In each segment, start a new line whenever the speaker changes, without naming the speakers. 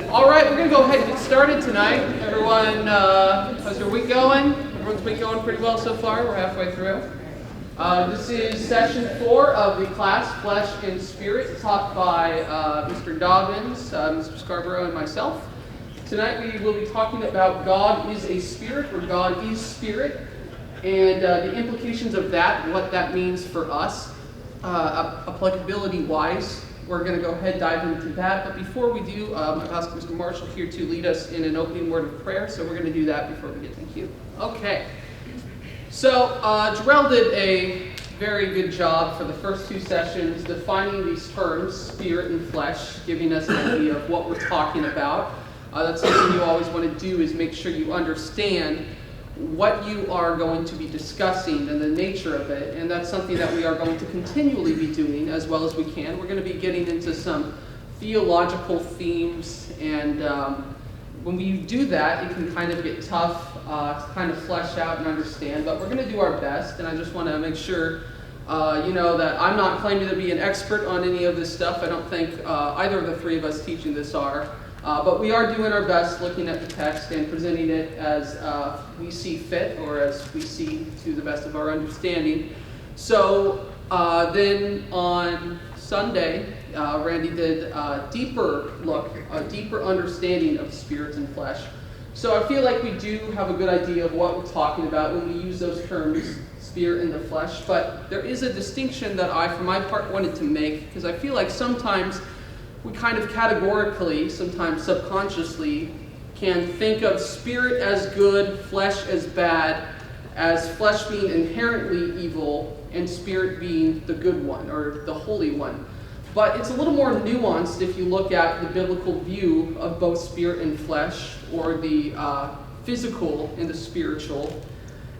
All right, we're going to go ahead and get started tonight. Everyone, how's your week going? Everyone's week going pretty well so far. We're halfway through. This is session 4 of the class, Flesh and Spirit, taught by Mr. Dobbins, Mr. Scarborough, and myself. Tonight we will be talking about God is a spirit, or God is spirit, and the implications of that, what that means for us, applicability-wise. We're going to go ahead and dive into that. But before we do, I've asked Mr. Marshall here to lead us in an opening word of prayer. So we're going to do that before we get to Q. Okay. So Jarrell did a very good job for the first 2 sessions defining these terms, spirit and flesh, giving us an idea of what we're talking about. That's something you always want to do, is make sure you understand what you are going to be discussing and the nature of it, and that's something that we are going to continually be doing as well as we can. We're going to be getting into some theological themes, and when we do that, it can kind of get tough to kind of flesh out and understand, but we're going to do our best, and I just want to make sure that I'm not claiming to be an expert on any of this stuff. I don't think either of the 3 of us teaching this are. But we are doing our best looking at the text and presenting it as we see fit, or as we see to the best of our understanding. So then on Sunday, Randy did a deeper look, a deeper understanding of spirits and flesh. So I feel like we do have a good idea of what we're talking about when we use those terms, spirit and the flesh. But there is a distinction that I, for my part, wanted to make, because I feel like sometimes we kind of categorically, sometimes subconsciously, can think of spirit as good, flesh as bad, as flesh being inherently evil, and spirit being the good one, or the holy one. But it's a little more nuanced if you look at the biblical view of both spirit and flesh, or the physical and the spiritual.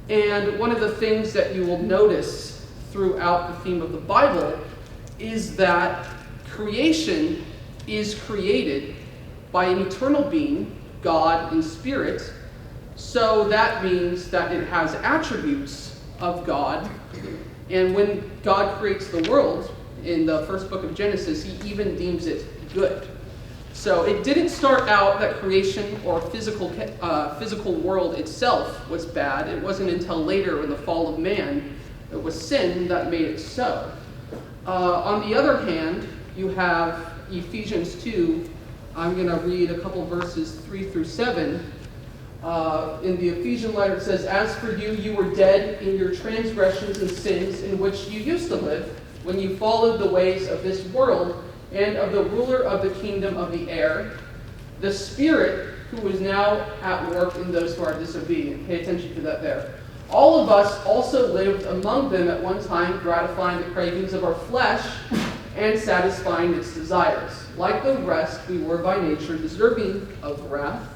And one of the things that you will notice throughout the theme of the Bible is that creation is created by an eternal being, God in spirit. So that means that it has attributes of God. And when God creates the world, in the first book of Genesis, he even deems it good. So it didn't start out that creation or physical world itself was bad. It wasn't until later, in the fall of man, it was sin that made it so. On the other hand, you have Ephesians 2. I'm going to read a couple verses 3 through 7. In the Ephesian letter it says, "As for you, you were dead in your transgressions and sins in which you used to live, when you followed the ways of this world and of the ruler of the kingdom of the air, the spirit who is now at work in those who are disobedient." Pay attention to that there. "All of us also lived among them at one time, gratifying the cravings of our flesh and satisfying its desires. Like the rest, we were by nature deserving of wrath.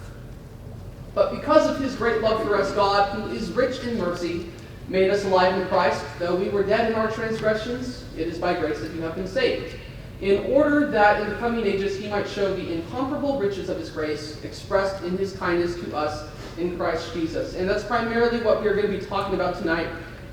But because of his great love for us, God, who is rich in mercy, made us alive in Christ. Though we were dead in our transgressions, it is by grace that you have been saved, in order that in the coming ages he might show the incomparable riches of his grace, expressed in his kindness to us in Christ Jesus." And that's primarily what we're going to be talking about tonight,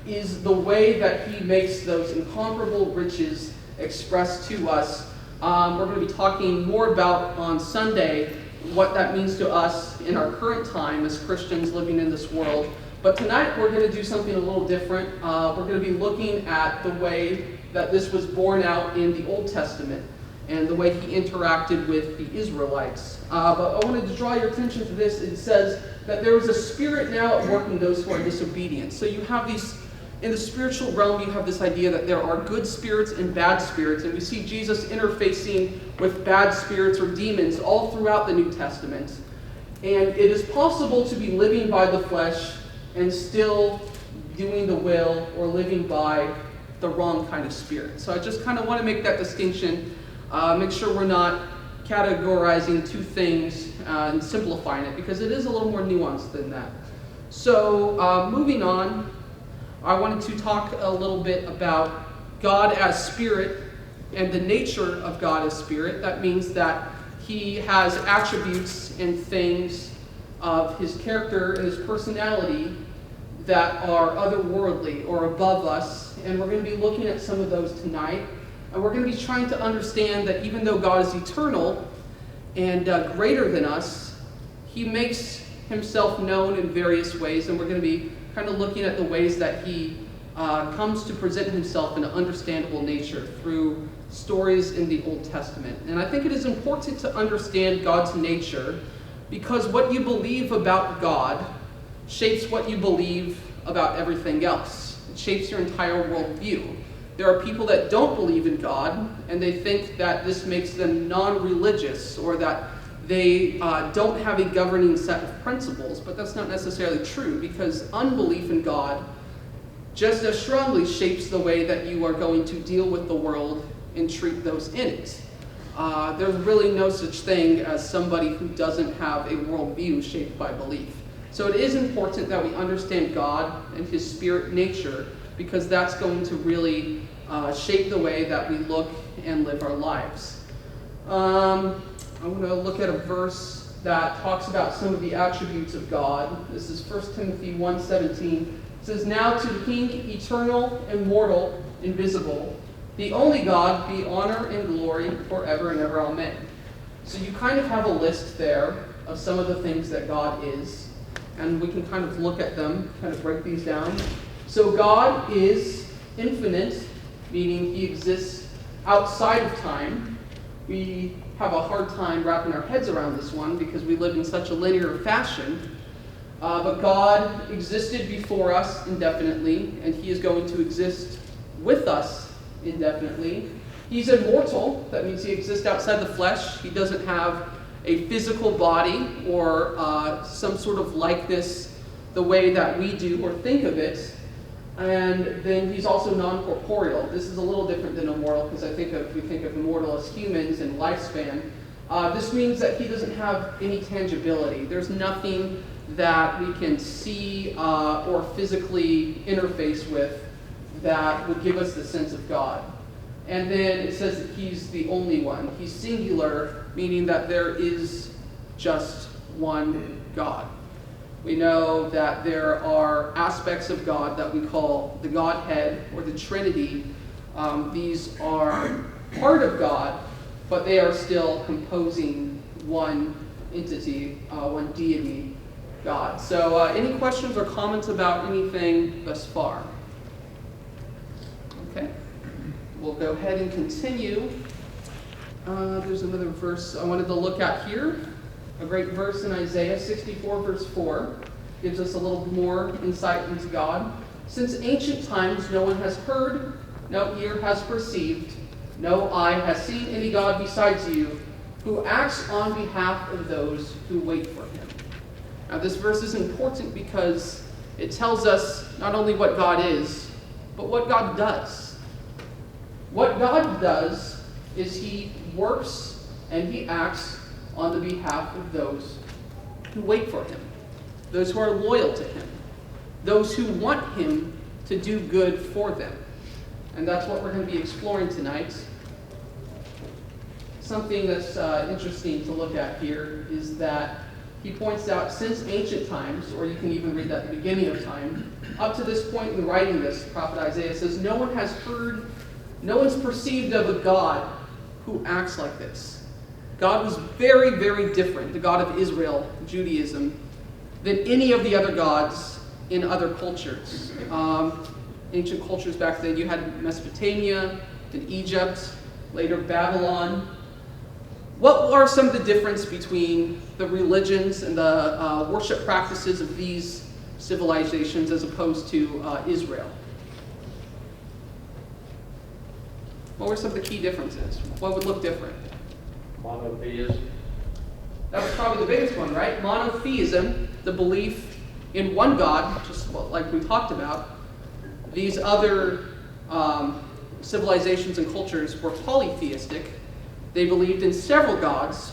is the way that he makes those incomparable riches expressed to us. We're going to be talking more about on Sunday what that means to us in our current time as Christians living in this world. But tonight we're going to do something a little different. We're going to be looking at the way that this was borne out in the Old Testament and the way he interacted with the Israelites. But I wanted to draw your attention to this. It says that there is a spirit now at work in those who are disobedient. So you have these, in the spiritual realm, you have this idea that there are good spirits and bad spirits, and we see Jesus interfacing with bad spirits or demons all throughout the New Testament. And it is possible to be living by the flesh and still doing the will, or living by the wrong kind of spirit. So I just kind of want to make that distinction, make sure we're not categorizing 2 things and simplifying it, because it is a little more nuanced than that. So moving on, I wanted to talk a little bit about God as spirit and the nature of God as spirit. That means that he has attributes and things of his character and his personality that are otherworldly or above us. And we're going to be looking at some of those tonight. And we're going to be trying to understand that even though God is eternal, and greater than us, he makes himself known in various ways, and we're going to be kind of looking at the ways that he comes to present himself in an understandable nature through stories in the Old Testament. And I think it is important to understand God's nature, because what you believe about God shapes what you believe about everything else. It shapes your entire worldview. There are people that don't believe in God, and they think that this makes them non-religious, or that they don't have a governing set of principles, but that's not necessarily true, because unbelief in God just as strongly shapes the way that you are going to deal with the world and treat those in it. There's really no such thing as somebody who doesn't have a worldview shaped by belief. So it is important that we understand God and his spirit nature, because that's going to really shape the way that we look and live our lives. I'm going to look at a verse that talks about some of the attributes of God. This is 1 Timothy 1:17. It says, "Now to him, eternal, immortal, invisible, the only God, be honor and glory forever and ever. Amen." So you kind of have a list there of some of the things that God is, and we can kind of look at them, kind of break these down. So God is infinite, meaning he exists outside of time. We have a hard time wrapping our heads around this one because we live in such a linear fashion. But God existed before us indefinitely, and he is going to exist with us indefinitely. He's immortal. That means he exists outside the flesh. He doesn't have a physical body or some sort of likeness the way that we do or think of it. And then he's also non-corporeal. This is a little different than immortal, because we think of immortal as humans and lifespan. This means that he doesn't have any tangibility. There's nothing that we can see or physically interface with that would give us the sense of God. And then it says that he's the only one. He's singular, meaning that there is just one God. We know that there are aspects of God that we call the Godhead or the Trinity. These are part of God, but they are still composing one entity, one deity, God. So any questions or comments about anything thus far? Okay. We'll go ahead and continue. There's another verse I wanted to look at here. A great verse in Isaiah 64, verse 4, gives us a little more insight into God. "Since ancient times no one has heard, no ear has perceived, no eye has seen any God besides you, who acts on behalf of those who wait for him." Now this verse is important because it tells us not only what God is, but what God does. What God does is he works and he acts on the behalf of those who wait for him, those who are loyal to him, those who want him to do good for them. And that's what we're going to be exploring tonight. Something that's interesting to look at here is that he points out, since ancient times, or you can even read that at the beginning of time, up to this point in writing this, the prophet Isaiah says, no one has heard, no one's perceived of a God who acts like this. God was very, very different, the God of Israel, Judaism, than any of the other gods in other cultures. Ancient cultures back then, you had Mesopotamia, then Egypt, later Babylon. What are some of the differences between the religions and the worship practices of these civilizations as opposed to Israel? What were some of the key differences? What would look different?
Monotheism.
That was probably the biggest one, right? Monotheism, the belief in one God, just like we talked about. These other civilizations and cultures were polytheistic. They believed in several gods,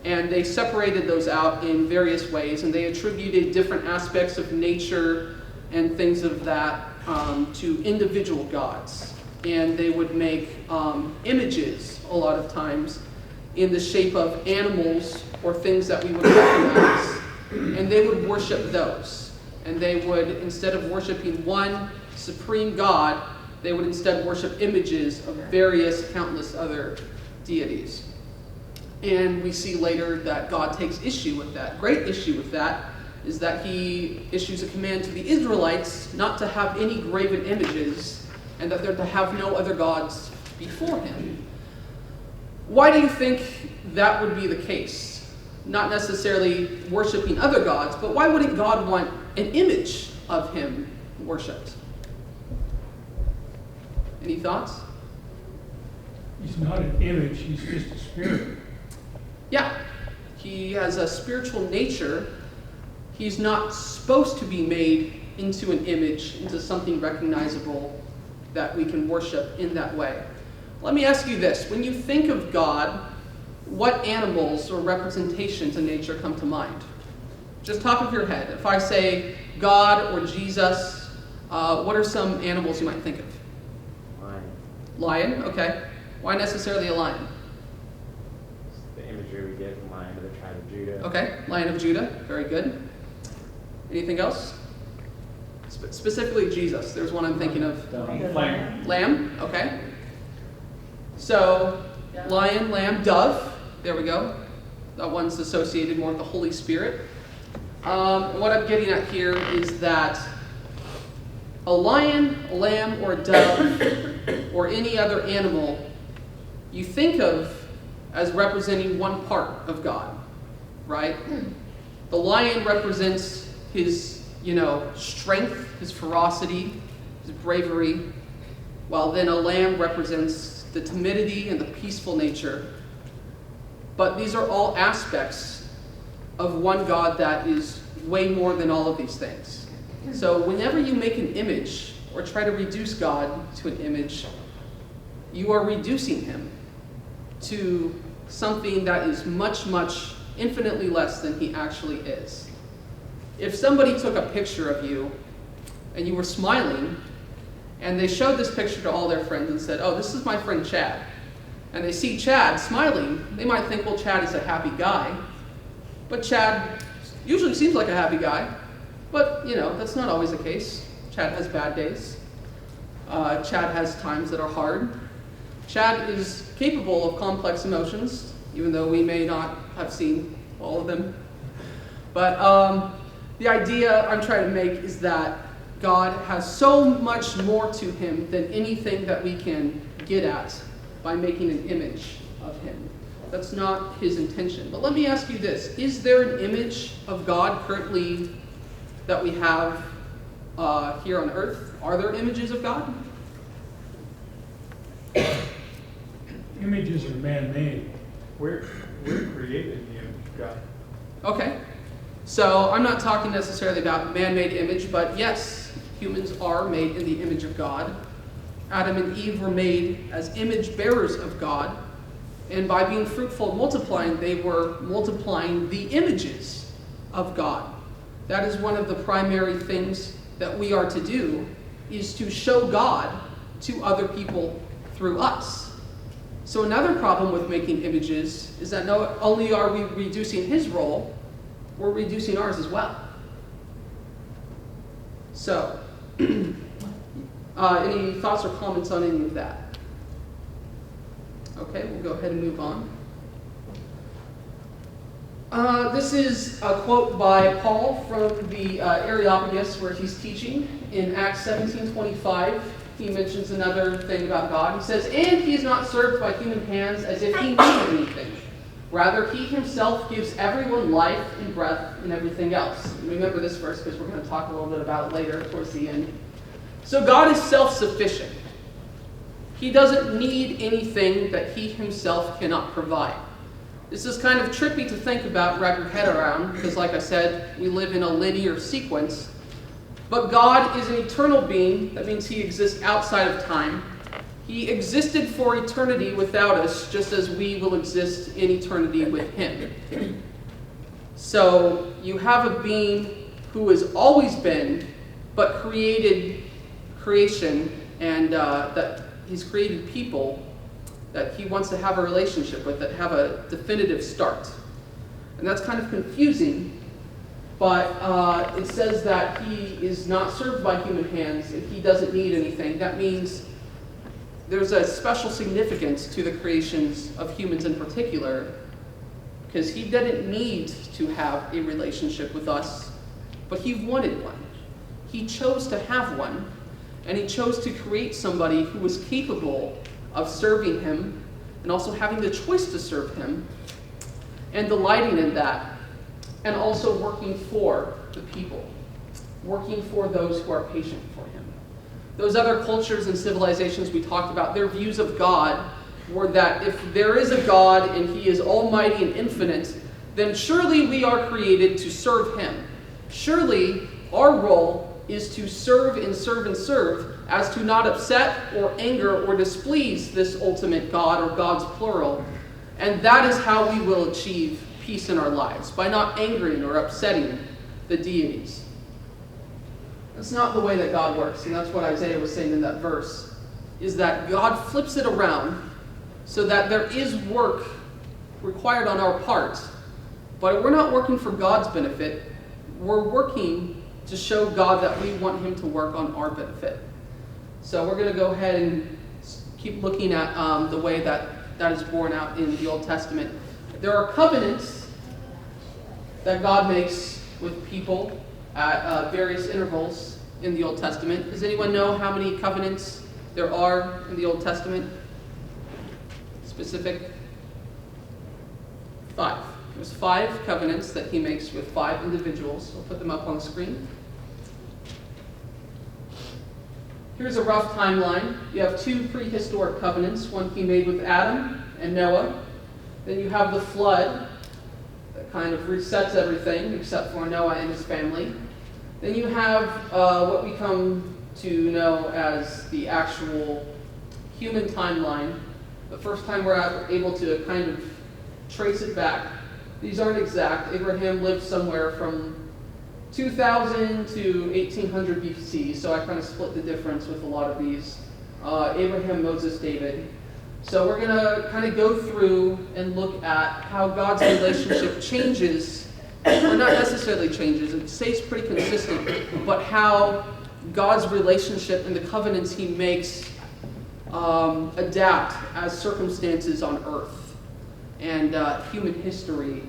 and they separated those out in various ways, and they attributed different aspects of nature and things of that to individual gods. And they would make images, a lot of times, in the shape of animals or things that we would recognize, and they would worship those. And they would, instead of worshiping one supreme God, they would instead worship images of various, countless other deities. And we see later that God takes issue with that. Great issue with that is that he issues a command to the Israelites not to have any graven images and that they're to have no other gods before him. Why do you think that would be the case? Not necessarily worshiping other gods, but why wouldn't God want an image of him worshipped? Any thoughts?
He's not an image, he's just a spirit.
Yeah, he has a spiritual nature. He's not supposed to be made into an image, into something recognizable that we can worship in that way. Let me ask you this. When you think of God, what animals or representations in nature come to mind? Just top of your head. If I say God or Jesus, what are some animals you might think of?
Lion.
Lion, okay. Why necessarily a lion?
It's the imagery we get from Lion of the tribe of Judah.
Okay, Lion of Judah, very good. Anything else? Specifically Jesus, there's one I'm thinking of.
Lamb.
Lamb, okay. So, lion, lamb, dove, there we go. That one's associated more with the Holy Spirit. What I'm getting at here is that a lion, a lamb, or a dove, or any other animal, you think of as representing one part of God, right? The lion represents his, strength, his ferocity, his bravery, while then a lamb represents the timidity and the peaceful nature. But these are all aspects of one God that is way more than all of these things. So whenever you make an image or try to reduce God to an image, you are reducing him to something that is much, much infinitely less than he actually is. If somebody took a picture of you and you were smiling and they showed this picture to all their friends and said, "Oh, this is my friend Chad," and they see Chad smiling, they might think, well, Chad is a happy guy. But Chad usually seems like a happy guy. But, that's not always the case. Chad has bad days. Chad has times that are hard. Chad is capable of complex emotions, even though we may not have seen all of them. But the idea I'm trying to make is that God has so much more to him than anything that we can get at by making an image of him. That's not his intention. But let me ask you this. Is there an image of God currently that we have here on earth? Are there images of God?
Images are man-made.
We're created in the image of God.
Okay. So I'm not talking necessarily about man-made image, but yes, humans are made in the image of God. Adam and Eve were made as image bearers of God. And by being fruitful and multiplying, they were multiplying the images of God. That is one of the primary things that we are to do, is to show God to other people through us. So another problem with making images is that not only are we reducing his role, we're reducing ours as well. So, any thoughts or comments on any of that? Okay, we'll go ahead and move on. This is a quote by Paul from the Areopagus where he's teaching in Acts 17:25. He mentions another thing about God. He says, "And he is not served by human hands as if he needed anything. Rather, he himself gives everyone life and breath and everything else." And remember this verse because we're going to talk a little bit about it later towards the end. So God is self-sufficient. He doesn't need anything that he himself cannot provide. This is kind of trippy to think about, wrap your head around, because like I said, we live in a linear sequence. But God is an eternal being. That means he exists outside of time. He existed for eternity without us, just as we will exist in eternity with him. So you have a being who has always been, but created creation, and that he's created people that he wants to have a relationship with, that have a definitive start. And that's kind of confusing, but it says that he is not served by human hands and he doesn't need anything. That means there's a special significance to the creations of humans in particular because he didn't need to have a relationship with us, but he wanted one. He chose to have one, and he chose to create somebody who was capable of serving him and also having the choice to serve him and delighting in that, and also working for the people, working for those who are patient for him. Those other cultures and civilizations we talked about, their views of God were that if there is a God and he is almighty and infinite, then surely we are created to serve him. Surely our role is to serve and serve and serve, as to not upset or anger or displease this ultimate God, or gods plural. And that is how we will achieve peace in our lives, by not angering or upsetting the deities. That's not the way that God works, and that's what Isaiah was saying in that verse, is that God flips it around so that there is work required on our part, but we're not working for God's benefit. We're working to show God that we want him to work on our benefit. So we're going to go ahead and keep looking at the way that is borne out in the Old Testament. There are covenants that God makes with people at various intervals in the Old Testament. Does anyone know how many covenants there are in the Old Testament? Specific? 5. There's 5 covenants that he makes with 5 individuals. We'll put them up on the screen. Here's a rough timeline. You have 2 prehistoric covenants, one he made with Adam and Noah. Then you have the flood that kind of resets everything except for Noah and his family. Then you have what we come to know as the actual human timeline. The first time we're able to kind of trace it back. These aren't exact. Abraham lived somewhere from 2000 to 1800 BC, so I kind of split the difference with a lot of these. Abraham, Moses, David. So we're going to kind of go through and look at how God's relationship changes, or not necessarily changes, it stays pretty consistent, but how God's relationship and the covenants he makes adapt as circumstances on earth and human history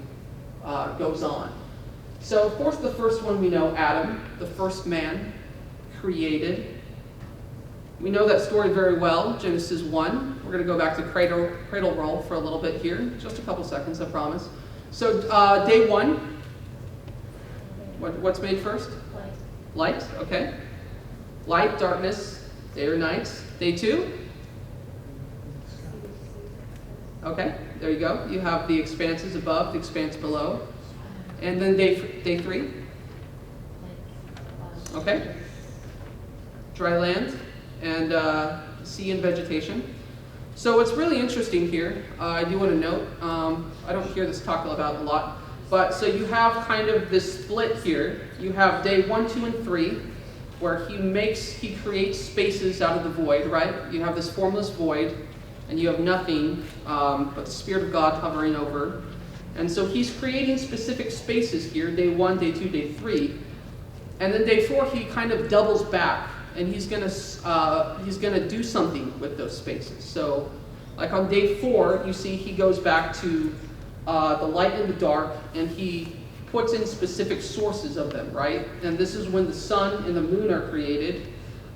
goes on. So, of course, the first one we know, Adam, the first man, created. We know that story very well, Genesis 1. We're going to go back to cradle roll for a little bit here. Just a couple seconds, I promise. So, day 1. What's made first? Light, okay. Light, darkness, day or night. Day 2? Okay, there you go. You have the expanses above, the expanse below. And then day 3? Okay. Dry land and sea and vegetation. So what's really interesting here, I do want to note, I don't hear this talked about a lot, but so you have kind of this split here. You have day 1, 2, and 3, where he creates spaces out of the void, right? You have this formless void, and you have nothing but the Spirit of God hovering over. And so he's creating specific spaces here, day 1, day 2, day 3. And then day 4, he kind of doubles back, and he's gonna do something with those spaces. So, like on day 4, you see he goes back to the light and the dark, and he puts in specific sources of them, right? And this is when the sun and the moon are created.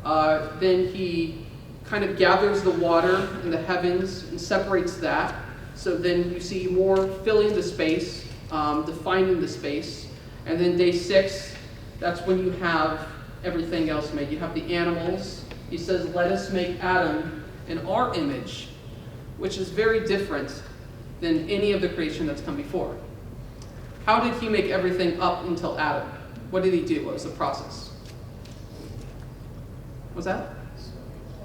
Then he kind of gathers the water in the heavens and separates that. So then you see more filling the space, defining the space. And then day 6, that's when you have everything else made. You have the animals. He says, let us make Adam in our image, which is very different than any of the creation that's come before. How did he make everything up until Adam? What did he do? What was the process? What was that?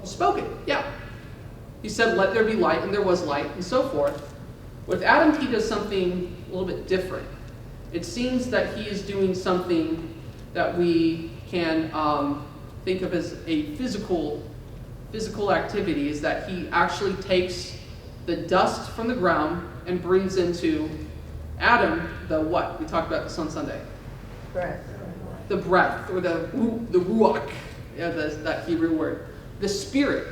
He spoke it, yeah. He said, let there be light, and there was light, and so forth. With Adam, he does something a little bit different. It seems that he is doing something that we can think of as a physical activity, is that he actually takes the dust from the ground and breathes into Adam the what? We talked about this on Sunday.
Breath.
The breath, or the ruach, yeah, that Hebrew word. The spirit.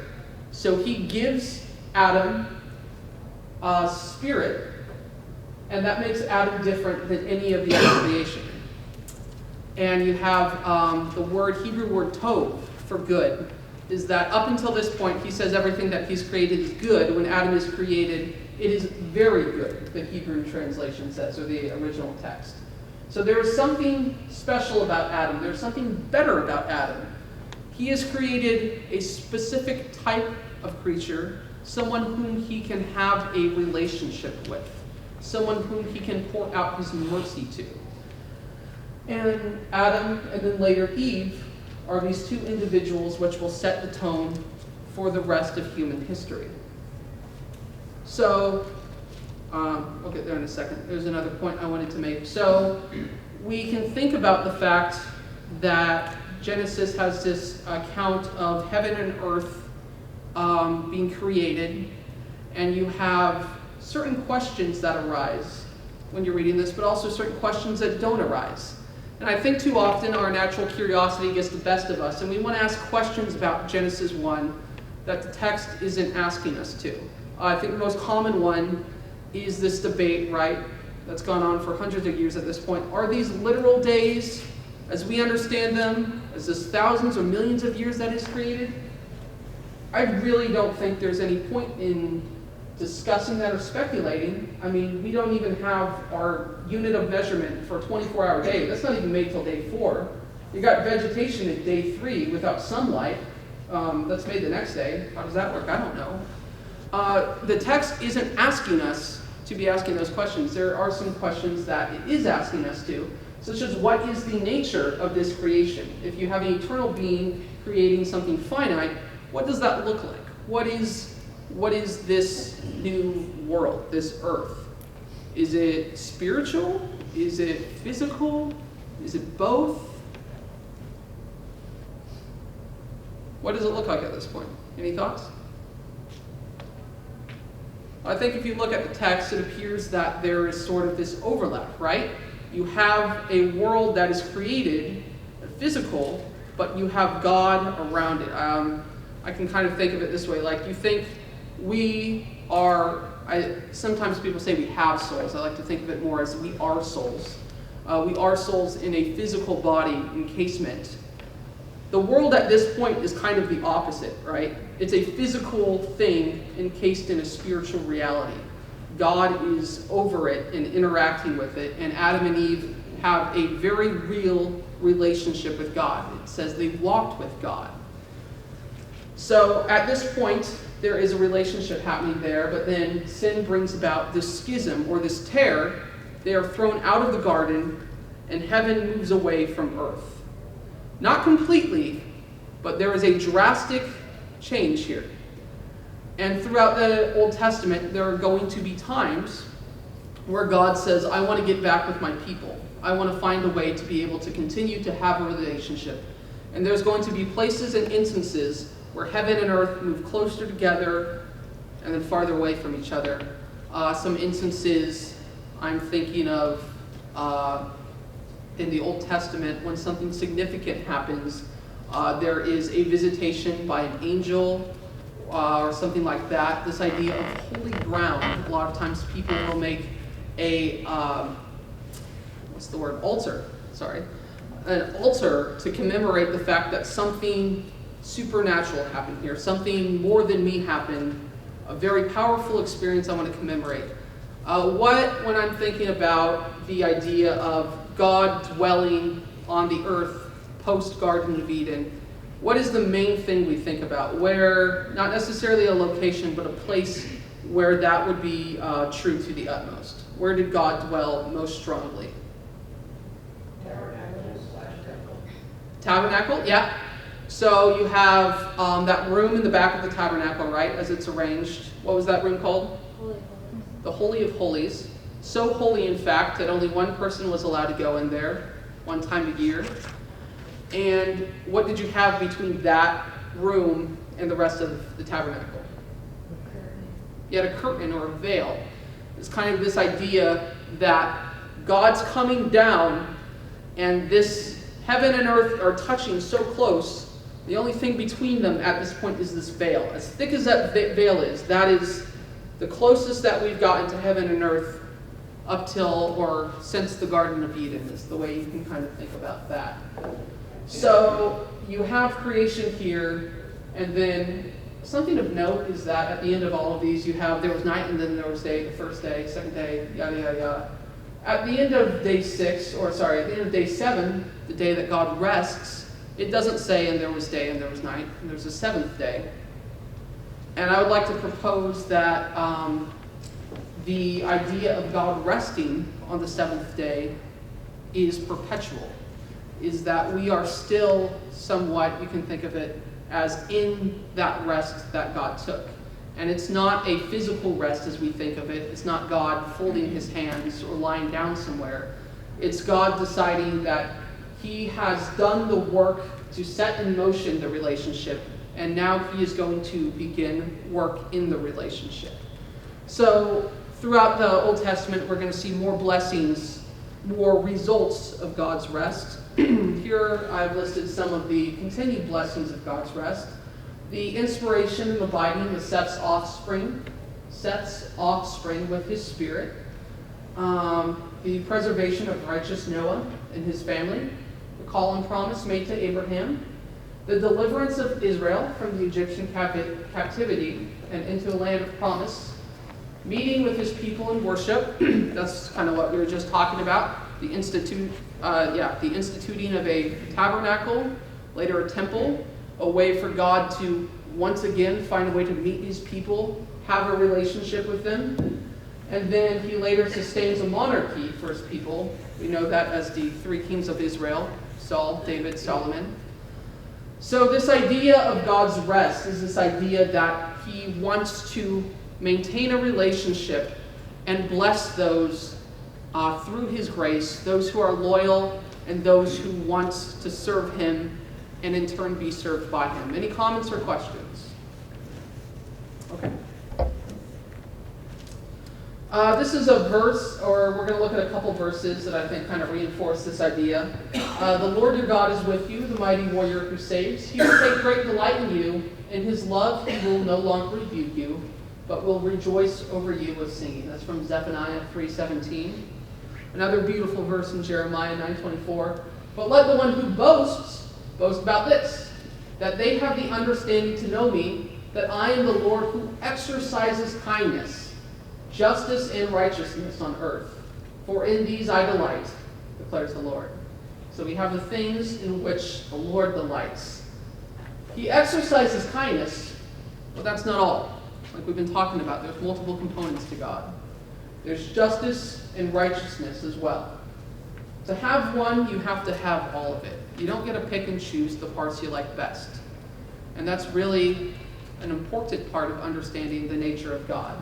So he gives Adam a spirit and that makes Adam different than any of the other creation. And you have the Hebrew word tov for good, is that up until this point, he says everything that he's created is good. When Adam is created, it is very good, the Hebrew translation says, or the original text. So there is something special about Adam. There's something better about Adam. He has created a specific type of creature, someone whom he can have a relationship with, someone whom he can pour out his mercy to. And Adam, and then later Eve, are these two individuals which will set the tone for the rest of human history. So, we'll get there in a second. There's another point I wanted to make. So, we can think about the fact that Genesis has this account of heaven and earth being created, and you have certain questions that arise when you're reading this, but also certain questions that don't arise. And I think too often our natural curiosity gets the best of us, and we want to ask questions about Genesis 1 that the text isn't asking us to. I think the most common one is this debate, right, that's gone on for hundreds of years at this point. Are these literal days, as we understand them, as this thousands or millions of years that is created? I really don't think there's any point in discussing that or speculating. I mean, we don't even have our unit of measurement for a 24-hour day. That's not even made till day 4. You got vegetation at day 3 without sunlight. That's made the next day. How does that work? I don't know. The text isn't asking us to be asking those questions. There are some questions that it is asking us to, such as what is the nature of this creation? If you have an eternal being creating something finite, what does that look like? What is this new world, this earth? Is it spiritual? Is it physical? Is it both? What does it look like at this point? Any thoughts? I think if you look at the text, it appears that there is sort of this overlap, right? You have a world that is created, physical, but you have God around it. I can kind of think of it this way, like you think we are, sometimes people say we have souls. I like to think of it more as we are souls. We are souls in a physical body encasement. The world at this point is kind of the opposite, right? It's a physical thing encased in a spiritual reality. God is over it and interacting with it, and Adam and Eve have a very real relationship with God. It says they walked with God. So at this point, there is a relationship happening there, but then sin brings about this schism or this tear. They are thrown out of the garden, and heaven moves away from earth. Not completely, but there is a drastic change here. And throughout the Old Testament, there are going to be times where God says, I want to get back with my people. I want to find a way to be able to continue to have a relationship. And there's going to be places and instances where heaven and earth move closer together and then farther away from each other. Some instances I'm thinking of in the Old Testament, when something significant happens, there is a visitation by an angel or something like that. This idea of holy ground. A lot of times people will make a, altar. An altar to commemorate the fact that something supernatural happened here, something more than me happened, a very powerful experience I want to commemorate. When I'm thinking about the idea of God dwelling on the earth post-Garden of Eden, what is the main thing we think about? Where, not necessarily a location, but a place where that would be true to the utmost. Where did God dwell most strongly? Tabernacle, yeah. So you have that room in the back of the tabernacle, right, as it's arranged. What was that room called? The Holy of Holies. So holy, in fact, that only one person was allowed to go in there one time a year. And what did you have between that room and the rest of the tabernacle? You had a curtain or a veil. It's kind of this idea that God's coming down and this heaven and earth are touching so close. The only thing between them at this point is this veil. As thick as that veil is, that is the closest that we've gotten to heaven and earth up till or since the Garden of Eden is the way you can kind of think about that. So you have creation here, and then something of note is that at the end of all of these you have there was night and then there was day, the first day, second day, yada yada yada. At the end of day 7, the day that God rests, it doesn't say and there was day and there was night, and there's a seventh day. And I would like to propose that the idea of God resting on the seventh day is perpetual, is that we are still somewhat, you can think of it as in that rest that God took. And it's not a physical rest as we think of it. It's not God folding his hands or lying down somewhere. It's God deciding that he has done the work to set in motion the relationship, and now he is going to begin work in the relationship. So throughout the Old Testament, we're going to see more blessings, more results of God's rest. Here I've listed some of the continued blessings of God's rest. The inspiration and abiding of Seth's offspring with his spirit. The preservation of righteous Noah and his family. The call and promise made to Abraham. The deliverance of Israel from the Egyptian captivity and into a land of promise. Meeting with his people in worship. That's kind of what we were just talking about. The instituting of a tabernacle, later a temple, a way for God to once again find a way to meet his people, have a relationship with them. And then he later sustains a monarchy for his people. We know that as the three kings of Israel, Saul, David, Solomon. So this idea of God's rest is this idea that he wants to maintain a relationship and bless those through his grace, those who are loyal and those who want to serve him and in turn be served by him. Any comments or questions? Okay. This is a verse, or we're going to look at a couple verses that I think kind of reinforce this idea. The Lord your God is with you, the mighty warrior who saves. He will take great delight in you. In his love he will no longer rebuke you, but will rejoice over you with singing. That's from Zephaniah 3:17. Another beautiful verse in Jeremiah 9:24. But let the one who boast about this, that they have the understanding to know me, that I am the Lord who exercises kindness, justice, and righteousness on earth. For in these I delight, declares the Lord. So we have the things in which the Lord delights. He exercises kindness, but that's not all. Like we've been talking about, there's multiple components to God. There's justice and righteousness as well. To have one, you have to have all of it. You don't get to pick and choose the parts you like best. And that's really an important part of understanding the nature of God.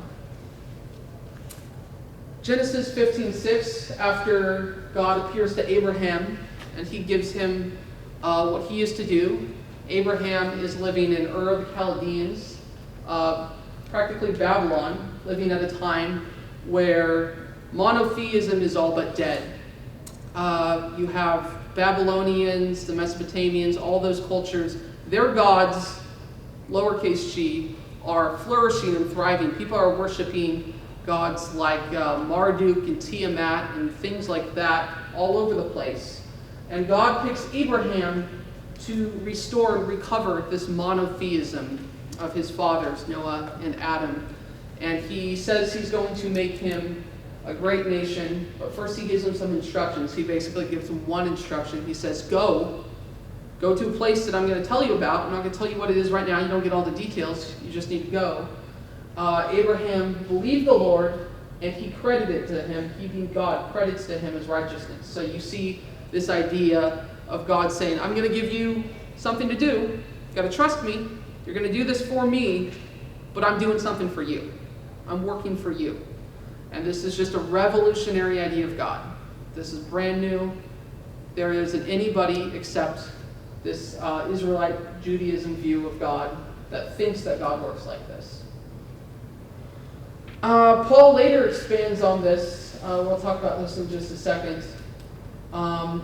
Genesis 15:6, after God appears to Abraham and he gives him what he is to do. Abraham is living in Ur of the Chaldeans, practically Babylon, living at a time where monotheism is all but dead. You have Babylonians, the Mesopotamians, all those cultures. Their gods, lowercase g, are flourishing and thriving. People are worshiping gods like Marduk and Tiamat and things like that all over the place. And God picks Abraham to restore and recover this monotheism of his fathers, Noah and Adam. And he says he's going to make him a great nation, but first he gives him some instructions. He basically gives him one instruction. He says, go to a place that I'm going to tell you about. I'm not going to tell you what it is right now. You don't get all the details. You just need to go. Abraham believed the Lord, and he credited to him, he being God, credits to him as righteousness. So you see this idea of God saying, I'm going to give you something to do. You've got to trust me. You're going to do this for me, but I'm doing something for you. I'm working for you. And this is just a revolutionary idea of God. This is brand new. There isn't anybody except this Israelite Judaism view of God that thinks that God works like this. Paul later expands on this. We'll talk about this in just a second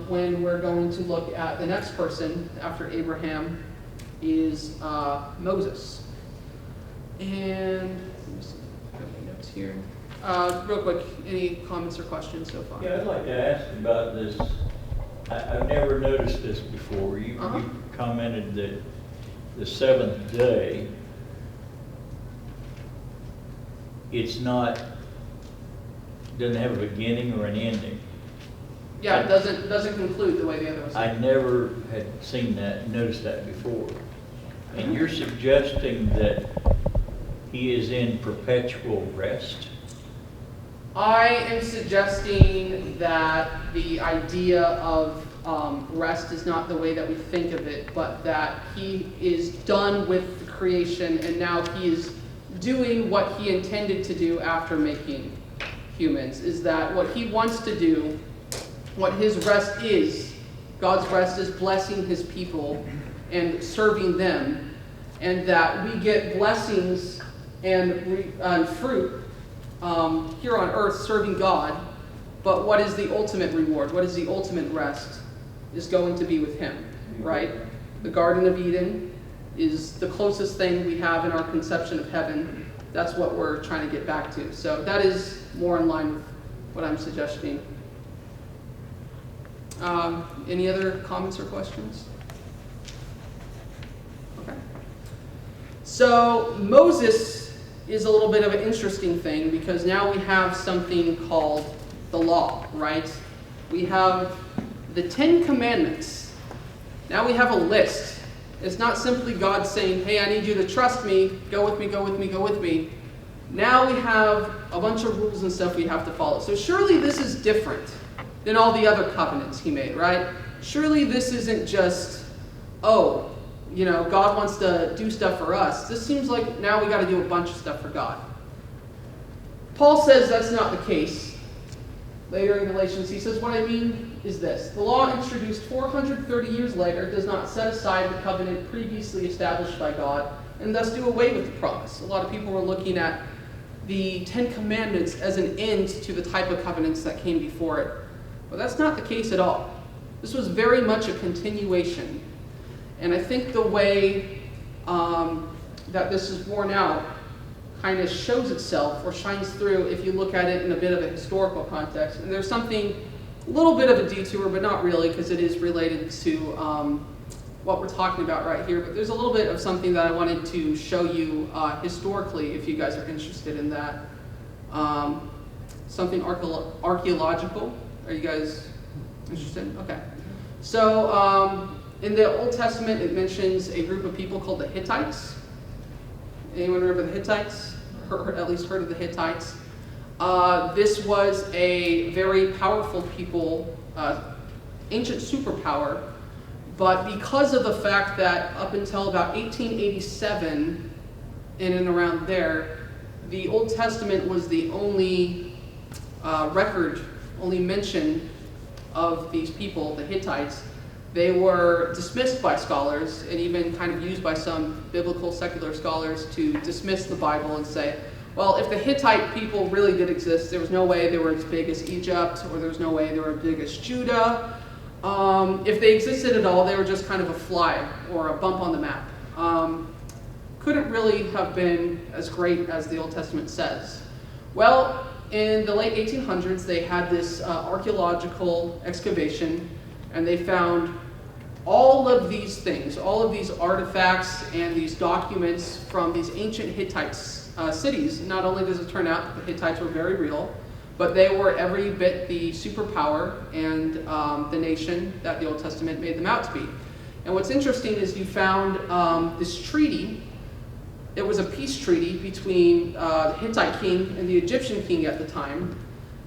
when we're going to look at the next person after Abraham is Moses. And let me see, I have my notes here. Real quick, any comments or questions so far?
Yeah, I'd like to ask about this. I've never noticed this before. You commented that the seventh day, it's not, doesn't have a beginning or an ending.
Yeah, it doesn't conclude the way the other was.
I never had seen that, noticed that before. And you're suggesting that he is in perpetual rest?
I am suggesting that the idea of rest is not the way that we think of it, but that he is done with the creation and now he is doing what he intended to do after making humans. Is that what he wants to do, what his rest is, God's rest is blessing his people and serving them, and that we get blessings and fruit here on earth serving God, but what is the ultimate reward? What is the ultimate rest? Is going to be with him, right? The Garden of Eden is the closest thing we have in our conception of heaven. That's what we're trying to get back to. So that is more in line with what I'm suggesting. Any other comments or questions? Okay. So Moses is a little bit of an interesting thing because now we have something called the law, right? We have the 10 Commandments. Now we have a list. It's not simply God saying, hey, I need you to trust me, go with me, go with me, go with me. Now we have a bunch of rules and stuff we have to follow. So surely this is different than all the other covenants he made, right? Surely this isn't just, oh, you know, God wants to do stuff for us. This seems like now we got to do a bunch of stuff for God. Paul says that's not the case. Later in Galatians, he says, what I mean is this. The law introduced 430 years later does not set aside the covenant previously established by God and thus do away with the promise. A lot of people were looking at the 10 Commandments as an end to the type of covenants that came before it. But that's not the case at all. This was very much a continuation. And I think the way that this is borne out kind of shows itself or shines through if you look at it in a bit of a historical context. And there's something, a little bit of a detour, but not really, because it is related to what we're talking about right here. But there's a little bit of something that I wanted to show you historically, if you guys are interested in that. Something archaeological. Are you guys interested? Okay. So in the Old Testament, it mentions a group of people called the Hittites. Anyone remember the Hittites? Or at least heard of the Hittites? This was a very powerful people, ancient superpower, but because of the fact that up until about 1887, in and around there, the Old Testament was the only only mention of these people, the Hittites. They were dismissed by scholars and even kind of used by some biblical secular scholars to dismiss the Bible and say, well, if the Hittite people really did exist, there was no way they were as big as Egypt, or there was no way they were as big as Judah. If they existed at all, they were just kind of a fly or a bump on the map. Couldn't really have been as great as the Old Testament says. Well, in the late 1800s, they had this archaeological excavation, and they found all of these things, all of these artifacts and these documents from these ancient Hittite cities. Not only does it turn out that the Hittites were very real, but they were every bit the superpower and the nation that the Old Testament made them out to be. And what's interesting is you found this treaty. It was a peace treaty between the Hittite king and the Egyptian king at the time.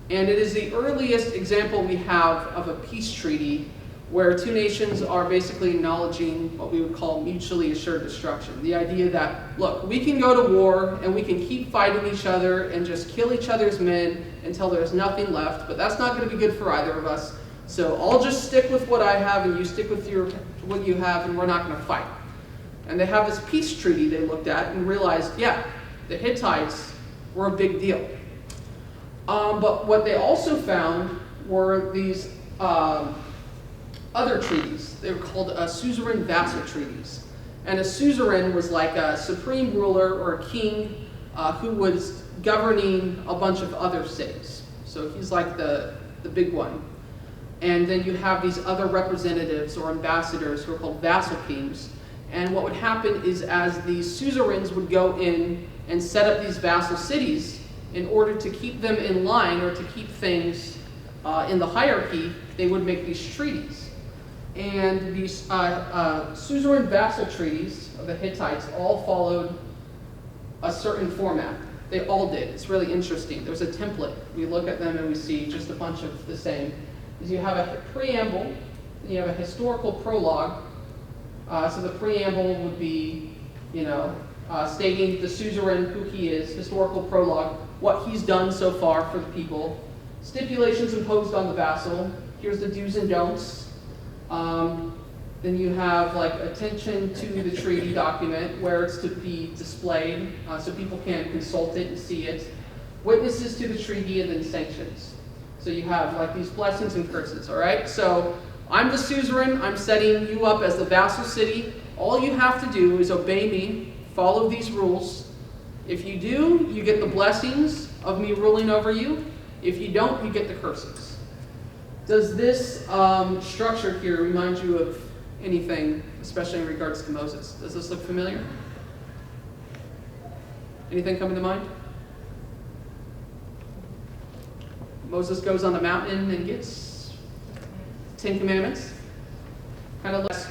And it is the earliest example we have of a peace treaty where two nations are basically acknowledging what we would call mutually assured destruction. The idea that, look, we can go to war and we can keep fighting each other and just kill each other's men until there's nothing left, but that's not going to be good for either of us. So I'll just stick with what I have and you stick with what you have, and we're not going to fight. And they have this peace treaty they looked at and realized, yeah, the Hittites were a big deal. But what they also found were these other treaties. They were called suzerain vassal treaties. And a suzerain was like a supreme ruler or a king who was governing a bunch of other cities. So he's like the big one. And then you have these other representatives or ambassadors who are called vassal kings. And what would happen is as the suzerains would go in and set up these vassal cities, in order to keep them in line or to keep things in the hierarchy, they would make these treaties. And these suzerain vassal treaties of the Hittites all followed a certain format. They all did. It's really interesting. There's a template. We look at them and we see just a bunch of the same. Is you have a preamble, and you have a historical prologue. So the preamble would be, stating the suzerain, who he is, historical prologue, what he's done so far for the people, stipulations imposed on the vassal, here's the do's and don'ts. Then you have like attention to the treaty document, where it's to be displayed, so people can consult it and see it. Witnesses to the treaty, and then sanctions. So you have like these blessings and curses, all right? So I'm the suzerain, I'm setting you up as the vassal city. All you have to do is obey me, follow these rules. If you do, you get the blessings of me ruling over you. If you don't, you get the curses. Does this structure here remind you of anything, especially in regards to Moses? Does this look familiar? Anything come to mind? Moses goes on the mountain and gets 10 Commandments. Kind of like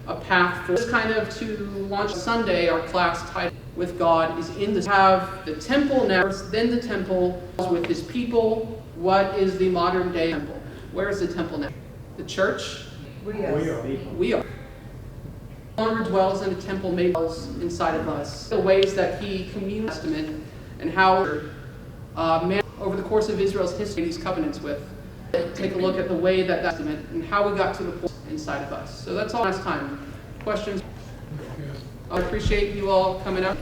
a path for this kind of to launch Sunday. Our class title with God is in the have the temple now, then the temple with his people. What is the modern day temple? Where is the temple now? The church?
We are.
We are. No longer dwells in a temple made inside of us. The ways that he communed Testament and how man over the course of Israel's history these covenants with. Take a look at the way that Testament and how we got to the point inside of us. So that's all last time. Questions? I appreciate you all coming up.